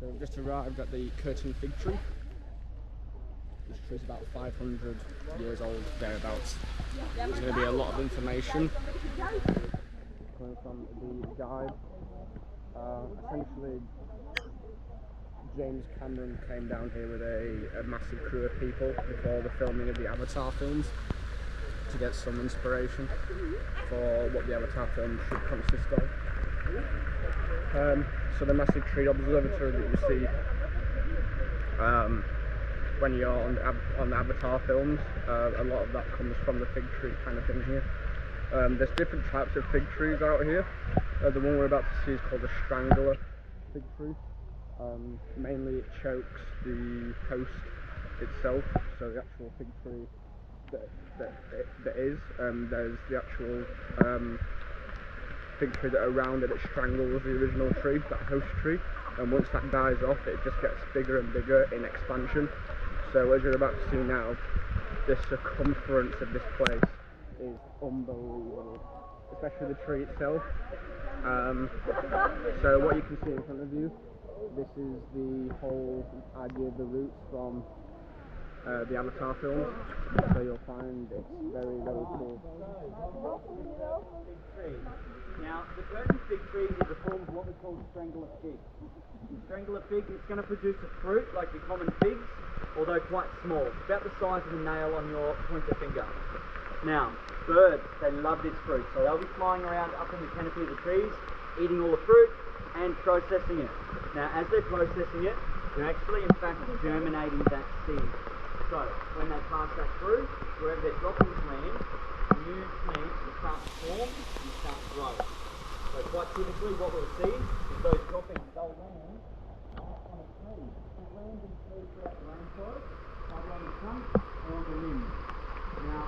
So we've just arrived at the Curtin fig tree. This tree is about 500 years old, thereabouts. There's going to be a lot of information coming from the guide. Essentially, James Cameron came down here with a massive crew of people before the filming of the Avatar films to get some inspiration for what the Avatar film should consist of. So the massive tree observatory that you see when you're on the Avatar films, a lot of that comes from the fig tree kind of thing here. There's different types of fig trees out here. The one we're about to see is called a strangler fig tree. Mainly it chokes the host itself, so the actual fig tree that is, there's the actual fig tree that around it strangles the original tree, that host tree, and once that dies off it just gets bigger and bigger in expansion. So as you're about to see now, the circumference of this place is unbelievable, especially the tree itself. So what you can see in front of you, this is the whole idea of the roots from the Avatar films, so you'll find it's very, very cool. Now, the Curtin fig tree is a form of what we call strangler fig. The strangler fig is going to produce a fruit like your common figs, although quite small. It's about the size of a nail on your pointer finger. Now, birds, they love this fruit, so they'll be flying around up in the canopy of the trees, eating all the fruit and processing it. Now, as they're processing it, they're actually, in fact, germinating that seed. So, when they pass that through, wherever their droppings land, new plants will start to form and start to grow. So, quite typically, what we'll see is those droppings, they'll land on a tree. It lands in trees throughout the rainforest, either on the trunk or on the limbs. Now,